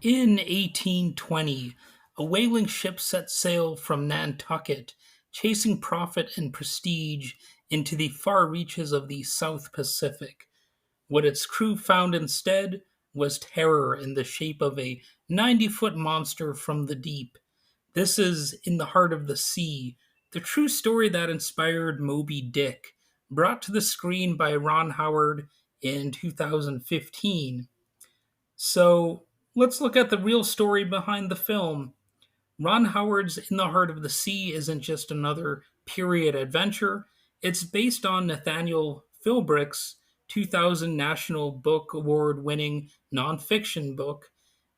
In 1820, a whaling ship set sail from Nantucket, chasing profit and prestige into the far reaches of the South Pacific. What its crew found instead was terror in the shape of a 90-foot monster from the deep. This is In the Heart of the Sea, the true story that inspired Moby-Dick, brought to the screen by Ron Howard in 2015. So let's look at the real story behind the film. Ron Howard's In the Heart of the Sea isn't just another period adventure, it's based on Nathaniel Philbrick's 2000 National Book Award winning nonfiction book,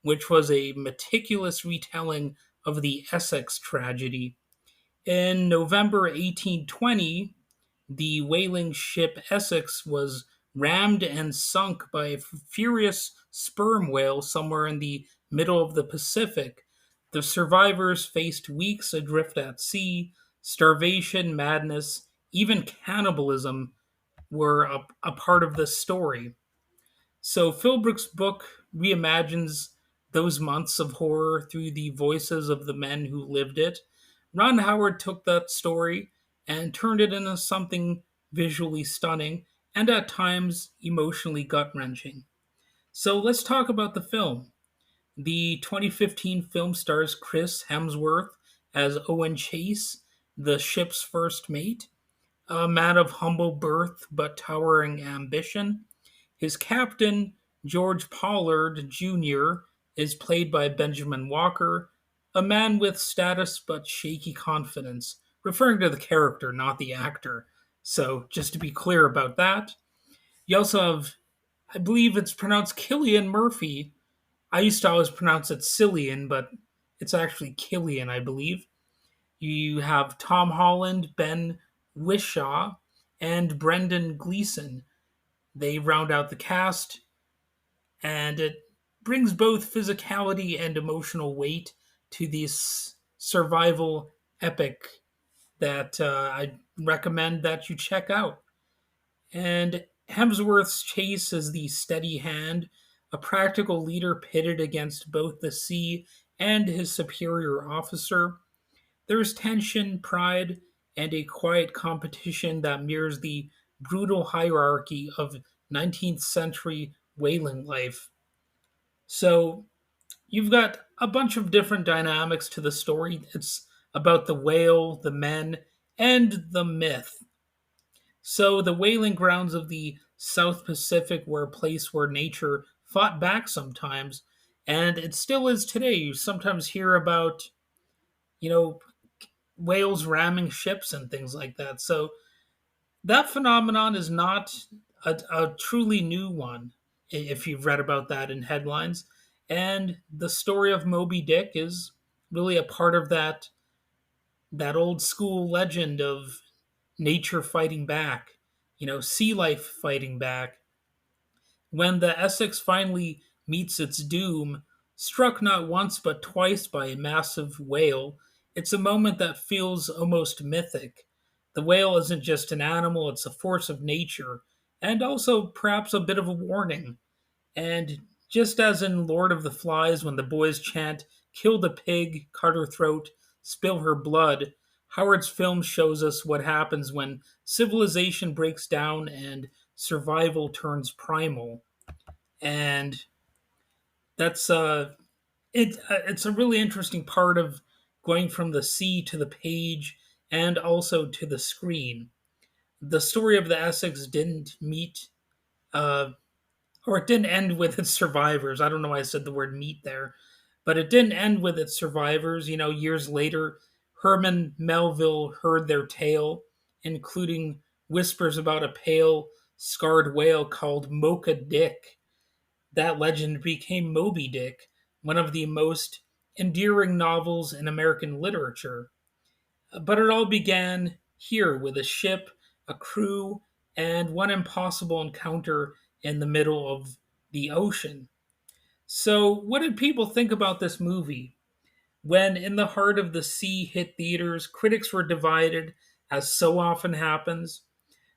which was a meticulous retelling of the Essex tragedy. In November 1820, the whaling ship Essex was rammed and sunk by a furious sperm whale somewhere in the middle of the Pacific. The survivors faced weeks adrift at sea, starvation, madness, even cannibalism were a part of the story. So Philbrick's book reimagines those months of horror through the voices of the men who lived it. Ron Howard took that story and turned it into something visually stunning and at times emotionally gut wrenching. So let's talk about the film. The 2015 film stars Chris Hemsworth as Owen Chase, the ship's first mate, a man of humble birth but towering ambition. His captain, George Pollard Jr., is played by Benjamin Walker, a man with status but shaky confidence, referring to the character, not the actor. So, just to be clear about that. You also have, I believe it's pronounced Killian Murphy. I used to always pronounce it Cillian, but it's actually Killian, I believe. You have Tom Holland, Ben Whishaw, and Brendan Gleeson. They round out the cast, and it brings both physicality and emotional weight to this survival epic that I recommend that you check out. And Hemsworth's Chase is the steady hand, a practical leader pitted against both the sea and his superior officer. There is tension, pride, and a quiet competition that mirrors the brutal hierarchy of 19th century whaling life. So you've got a bunch of different dynamics to the story. It's about the whale, the men, and the myth. So the whaling grounds of the South Pacific were a place where nature fought back sometimes, and it still is today. You sometimes hear about, you know, whales ramming ships and things like that. So that phenomenon is not a truly new one, if you've read about that in headlines. And the story of Moby Dick is really a part of that old school legend of nature fighting back, sea life fighting back. When the Essex finally meets its doom, struck not once but twice by a massive whale, it's a moment that feels almost mythic. The whale isn't just an animal, it's a force of nature, and also perhaps a bit of a warning. And just as in Lord of the Flies, when the boys chant, "Kill the pig, cut her throat, spill her blood," Howard's film shows us what happens when civilization breaks down and survival turns primal. And that's it's a really interesting part of going from the sea to the page and also to the screen. The story of the Essex didn't meet uh, or it didn't end with its survivors. I don't know why I said the word meat there, but it didn't end with its survivors. Years later, Herman Melville heard their tale, including whispers about a pale, scarred whale called Mocha Dick. That legend became Moby Dick, one of the most endearing novels in American literature. But it all began here with a ship, a crew, and one impossible encounter in the middle of the ocean. So, what did people think about this movie? When In the Heart of the Sea hit theaters, critics were divided, as so often happens.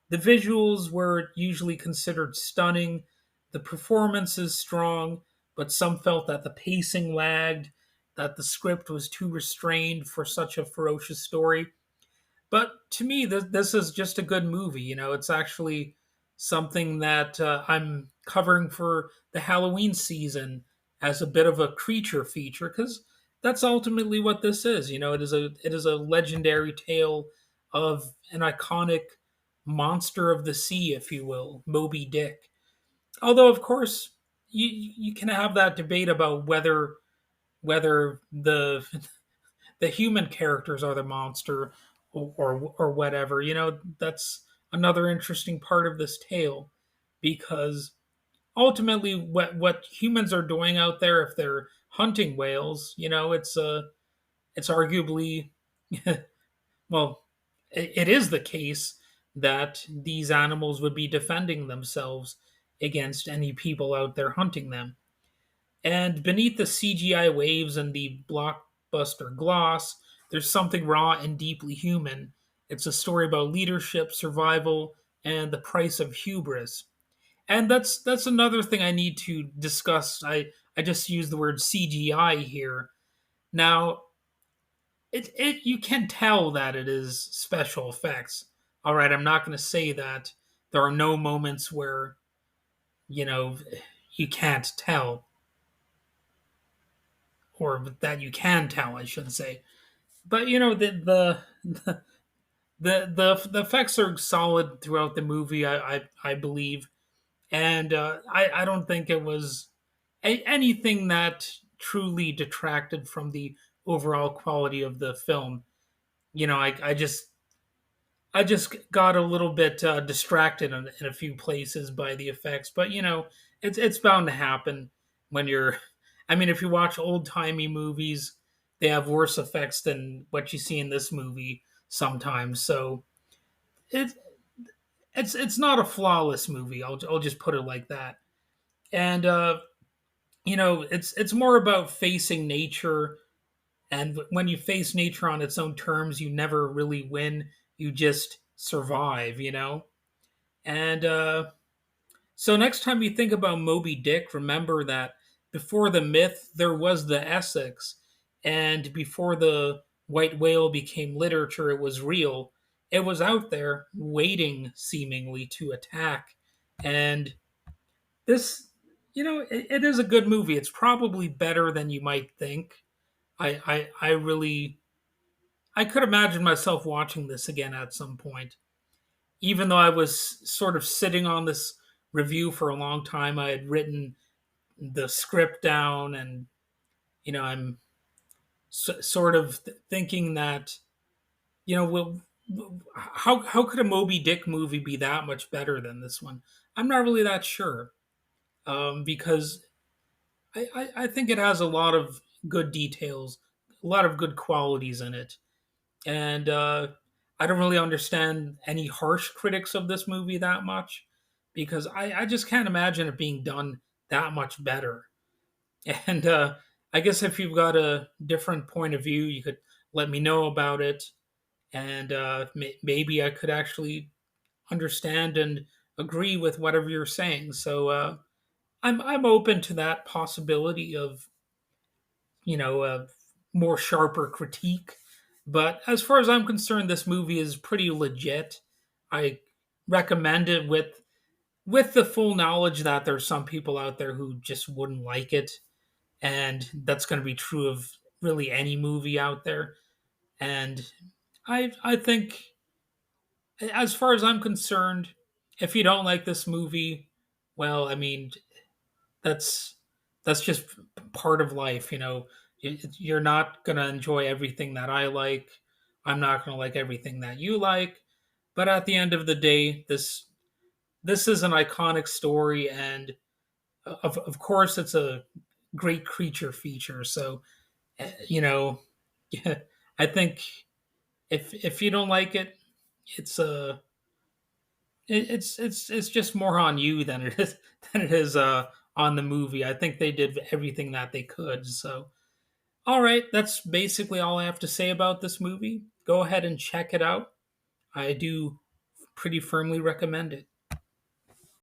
The visuals were usually considered stunning, the performances strong, but some felt that the pacing lagged, that the script was too restrained for such a ferocious story. But to me, this is just a good movie. It's actually something that I'm covering for the Halloween season as a bit of a creature feature, because that's ultimately what this is. It is a legendary tale of an iconic monster of the sea, if you will, Moby Dick. Although, of course, you can have that debate about whether the human characters are the monster, or whatever. That's another interesting part of this tale, because ultimately what humans are doing out there, if they're hunting whales, it's arguably well, it is the case that these animals would be defending themselves against any people out there hunting them. And beneath the CGI waves and the blockbuster gloss, there's something raw and deeply human. It's a story about leadership, survival, and the price of hubris. And that's another thing I need to discuss. I just use the word CGI here. Now, it you can tell that it is special effects. All right, I'm not going to say that there are no moments where, you know, you can't tell, or that you can tell, I should say. But the effects are solid throughout the movie. I believe, and I don't think it was anything that truly detracted from the overall quality of the film. I just got a little bit distracted in a few places by the effects, but it's bound to happen when you're. I mean, if you watch old timey movies, they have worse effects than what you see in this movie sometimes. So it it's not a flawless movie. I'll just put it like that. And it's more about facing nature. And when you face nature on its own terms, you never really win. You just survive. And so next time you think about Moby Dick, remember that before the myth, there was the Essex, and before the white whale became literature, it was real. It was out there, waiting seemingly to attack. And this, it is a good movie. It's probably better than you might think. I really, I could imagine myself watching this again at some point, even though I was sort of sitting on this review for a long time. I had written the script down, and I'm sort of thinking that, well, how could a Moby Dick movie be that much better than this one? I'm not really that sure, because I think it has a lot of good details, a lot of good qualities in it, and I don't really understand any harsh critics of this movie that much, because I just can't imagine it being done that much better. And I guess if you've got a different point of view, you could let me know about it, and maybe I could actually understand and agree with whatever you're saying. So I'm open to that possibility of a more sharper critique. But as far as I'm concerned, this movie is pretty legit. I recommend it with the full knowledge that there's some people out there who just wouldn't like it, and that's going to be true of really any movie out there. And I think, as far as I'm concerned, if you don't like this movie, well, I mean, that's that's just part of life. You're not going to enjoy everything that I like. I'm not going to like everything that you like. But at the end of the day, this is an iconic story, and of course, it's a great creature feature. So, you know, I think if you don't like it, it's it's just more on you than it is on the movie. I think they did everything that they could. So, all right, that's basically all I have to say about this movie. Go ahead and check it out. I do pretty firmly recommend it.